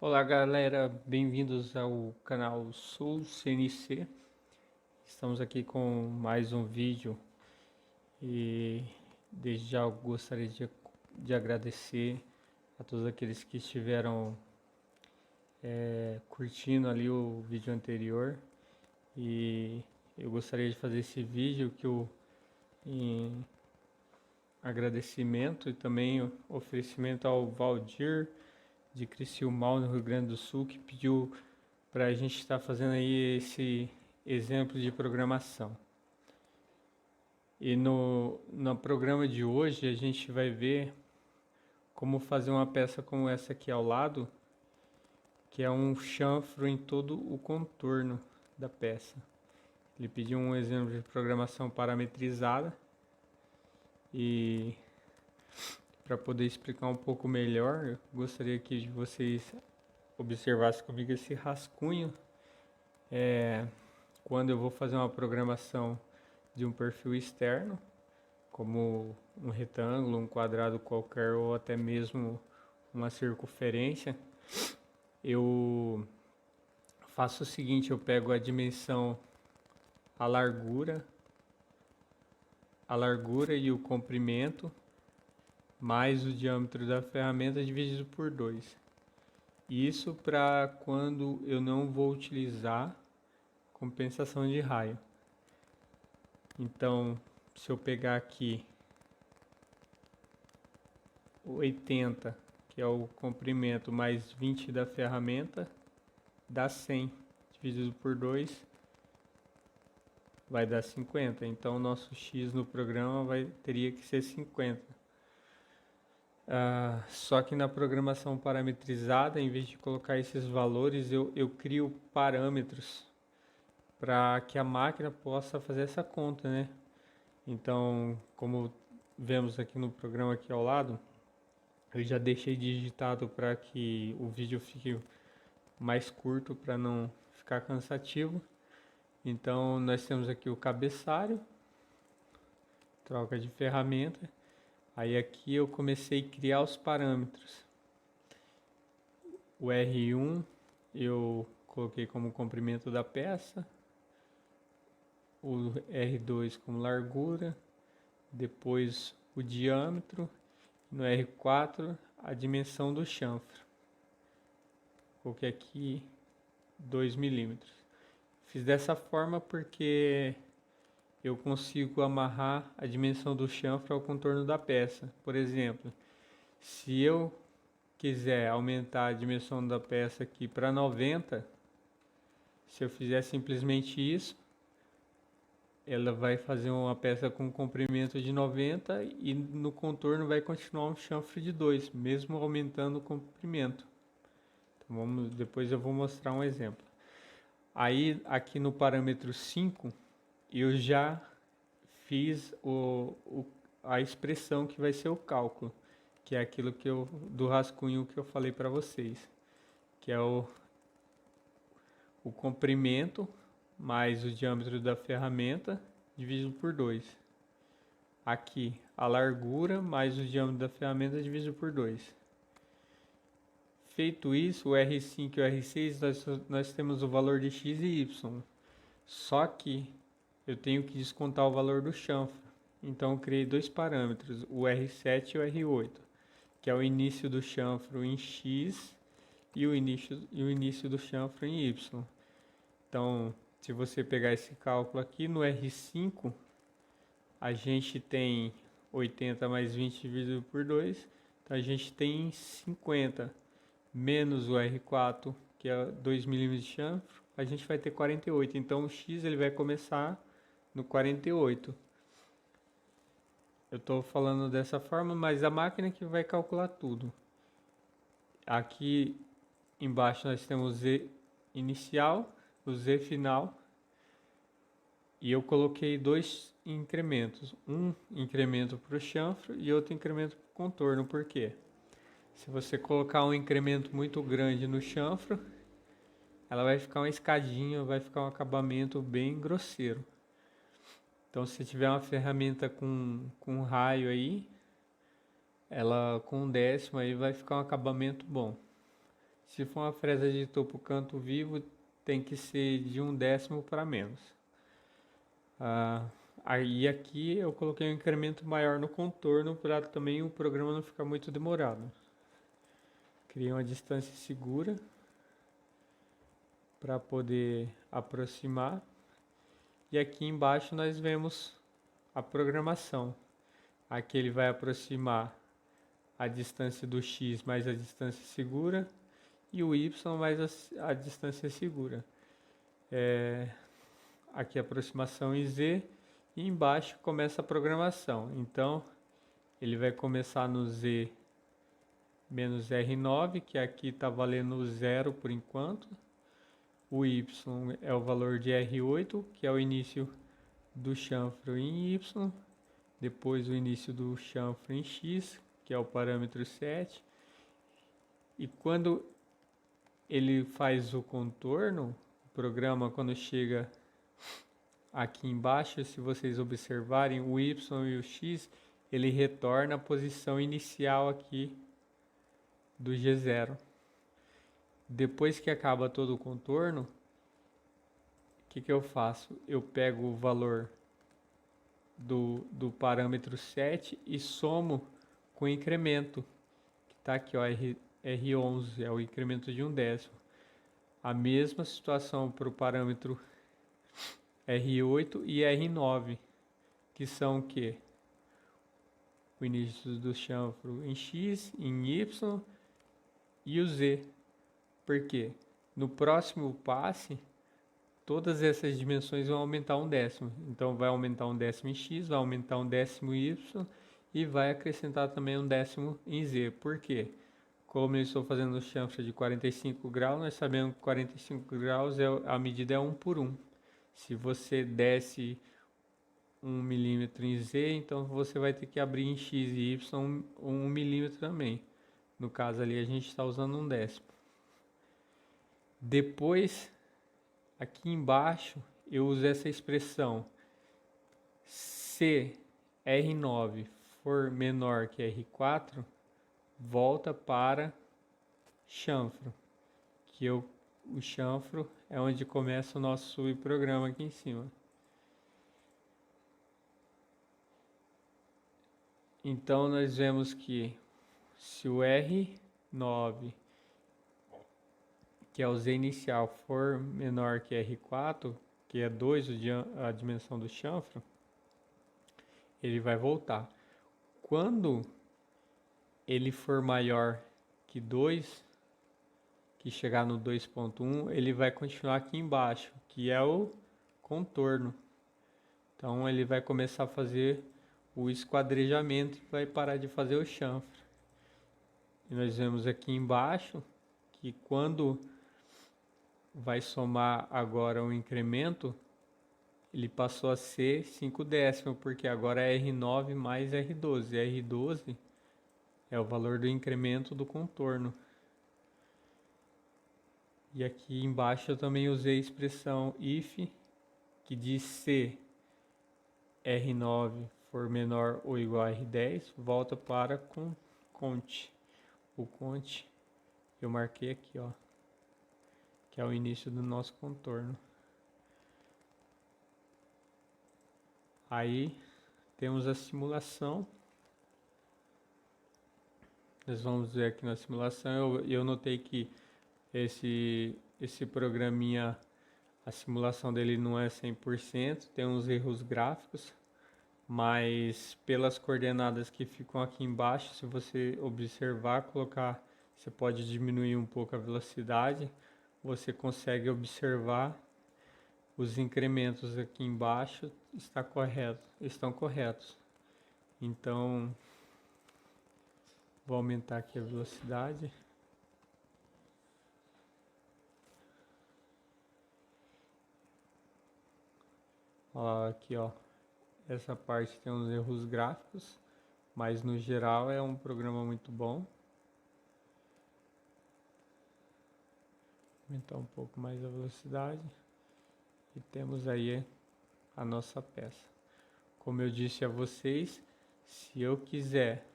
Olá galera, bem-vindos ao canal Sul CNC. Estamos aqui com mais um vídeo e desde já eu gostaria de agradecer a todos aqueles que estiveram curtindo ali o vídeo anterior, e eu gostaria de fazer esse vídeo em agradecimento e também oferecimento ao Valdir de Criciúmal, no Rio Grande do Sul, que pediu para a gente estar fazendo aí esse exemplo de programação. E no programa de hoje a gente vai ver como fazer uma peça como essa aqui ao lado, que é um chanfro em todo o contorno da peça. Ele pediu um exemplo de programação parametrizada, e para poder explicar um pouco melhor, eu gostaria que vocês observassem comigo esse rascunho. Quando eu vou fazer uma programação de um perfil externo, como um retângulo, um quadrado qualquer ou até mesmo uma circunferência, eu faço o seguinte: eu pego a dimensão, a largura e o comprimento, mais o diâmetro da ferramenta dividido por 2. Isso para quando eu não vou utilizar compensação de raio. Então, se eu pegar aqui 80, que é o comprimento, mais 20 da ferramenta, dá 100. Dividido por 2 vai dar 50. Então, o nosso x no programa teria que ser 50. Só que na programação parametrizada, em vez de colocar esses valores, eu crio parâmetros para que a máquina possa fazer essa conta, né? Então, como vemos aqui no programa aqui ao lado, eu já deixei digitado para que o vídeo fique mais curto, para não ficar cansativo. Então, nós temos aqui o cabeçalho, troca de ferramenta. Aí aqui eu comecei a criar os parâmetros. O R1 eu coloquei como comprimento da peça, o R2 como largura, depois o diâmetro, no R4 a dimensão do chanfro. Coloquei aqui 2 milímetros. Fiz dessa forma porque eu consigo amarrar a dimensão do chanfro ao contorno da peça. Por exemplo, se eu quiser aumentar a dimensão da peça aqui para 90, se eu fizer simplesmente isso, ela vai fazer uma peça com comprimento de 90 e no contorno vai continuar um chanfro de 2, mesmo aumentando o comprimento. Então depois eu vou mostrar um exemplo. Aí aqui no parâmetro 5, eu já fiz a expressão que vai ser o cálculo, que é aquilo do rascunho que eu falei para vocês, que é o comprimento mais o diâmetro da ferramenta dividido por 2. Aqui a largura mais o diâmetro da ferramenta dividido por 2. Feito isso, o R5 e o R6 nós temos o valor de x e y. Só que eu tenho que descontar o valor do chanfro. Então eu criei dois parâmetros, o R7 e o R8, que é o início do chanfro em x e o início do chanfro em y. Então, se você pegar esse cálculo aqui no R5, a gente tem 80 mais 20 dividido por 2, então a gente tem 50, menos o R4, que é 2 milímetros de chanfro, a gente vai ter 48. Então o X ele vai começar no 48. Eu estou falando dessa forma, mas a máquina que vai calcular tudo. Aqui embaixo nós temos o Z inicial, o Z final, e eu coloquei dois incrementos, um incremento para o chanfro e outro incremento para o contorno. Por quê? Se você colocar um incremento muito grande no chanfro, ela vai ficar uma escadinha, vai ficar um acabamento bem grosseiro. Então, se tiver uma ferramenta com raio aí, ela com um décimo aí vai ficar um acabamento bom. Se for uma fresa de topo canto vivo, tem que ser de 1/10 para menos. Aí aqui eu coloquei um incremento maior no contorno para também o programa não ficar muito demorado. Criei uma distância segura para poder aproximar. E aqui embaixo nós vemos a programação. Aqui ele vai aproximar a distância do x mais a distância segura e o y mais a distância segura. Aqui a aproximação em z e embaixo começa a programação. Então ele vai começar no z menos R9, que aqui está valendo 0 por enquanto. O y é o valor de R8, que é o início do chanfro em y. Depois o início do chanfro em x, que é o parâmetro 7. E quando ele faz o contorno, o programa quando chega aqui embaixo, se vocês observarem, o y e o x, ele retorna à posição inicial aqui do G0. Depois que acaba todo o contorno, o que eu faço? Eu pego o valor do parâmetro 7 e somo com o incremento, que está aqui, ó, R11, é o incremento de 1/10. A mesma situação para o parâmetro R8 e R9, que são o quê? O início do chanfro em X, em Y e o Z. Por quê? No próximo passe, todas essas dimensões vão aumentar 1/10. Então vai aumentar 1/10 em X, vai aumentar 1/10 em Y e vai acrescentar também 1/10 em Z. Por quê? Como eu estou fazendo o chanfro de 45 graus, nós sabemos que 45 graus a medida é 1 por 1. Se você desce 1 milímetro em Z, então você vai ter que abrir em X e Y 1 milímetro também. No caso ali a gente está usando 1/10. Depois, aqui embaixo, eu uso essa expressão. Se R9 for menor que R4, volta para chanfro, que o chanfro é onde começa o nosso subprograma aqui em cima. Então nós vemos que se o R9, que é o Z inicial, for menor que R4, que é 2 a dimensão do chanfro, ele vai voltar. Quando ele for maior que 2, que chegar no 2.1, ele vai continuar aqui embaixo, que é o contorno. Então ele vai começar a fazer o esquadrejamento e vai parar de fazer o chanfro. E nós vemos aqui embaixo que quando vai somar agora o incremento, ele passou a ser 5/10, porque agora é R9 mais R12. R12 é o valor do incremento do contorno. E aqui embaixo eu também usei a expressão if, que diz se R9 for menor ou igual a R10, volta para cont. O cont eu marquei aqui, ó, que é o início do nosso contorno. Aí temos a simulação. Nós vamos ver aqui na simulação. Eu notei que esse programinha, a simulação dele não é 100%, tem uns erros gráficos, mas pelas coordenadas que ficam aqui embaixo, se você observar, você pode diminuir um pouco a velocidade, você consegue observar os incrementos aqui embaixo estão corretos. Então, vou aumentar aqui a velocidade. Aqui, ó, essa parte tem uns erros gráficos, mas no geral é um programa muito bom. Aumentar um pouco mais a velocidade e temos aí a nossa peça. Como eu disse a vocês, se eu quiser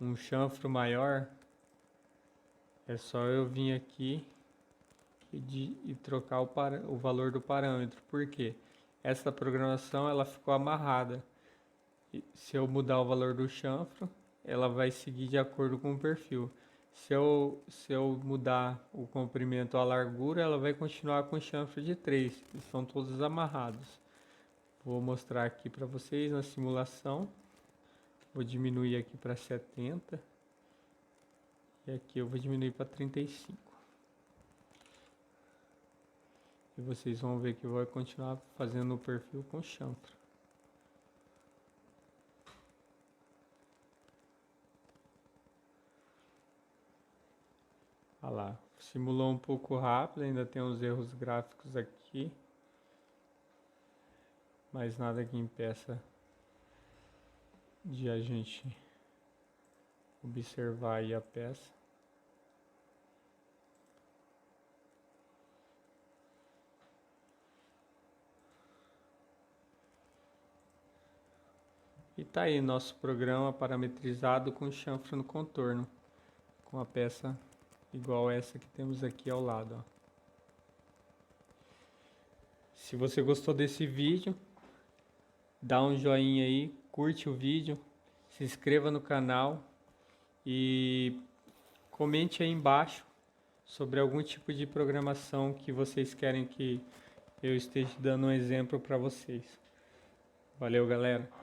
um chanfro maior, É só eu vir aqui e trocar o valor do parâmetro. Por quê? Essa programação ela ficou amarrada. E se eu mudar o valor do chanfro, ela vai seguir de acordo com o perfil. Se eu mudar o comprimento ou a largura, ela vai continuar com o chanfro de 3. Estão todos amarrados. Vou mostrar aqui para vocês na simulação. Vou diminuir aqui para 70. E aqui eu vou diminuir para 35. E vocês vão ver que eu vou continuar fazendo o perfil com chanfro. Olha lá, simulou um pouco rápido, ainda tem uns erros gráficos aqui. Mas nada que impeça de a gente observar aí a peça. E tá aí nosso programa parametrizado com chanfro no contorno, com a peça igual essa que temos aqui ao lado. Ó. Se você gostou desse vídeo, dá um joinha aí, curte o vídeo, se inscreva no canal e comente aí embaixo sobre algum tipo de programação que vocês querem que eu esteja dando um exemplo para vocês. Valeu, galera!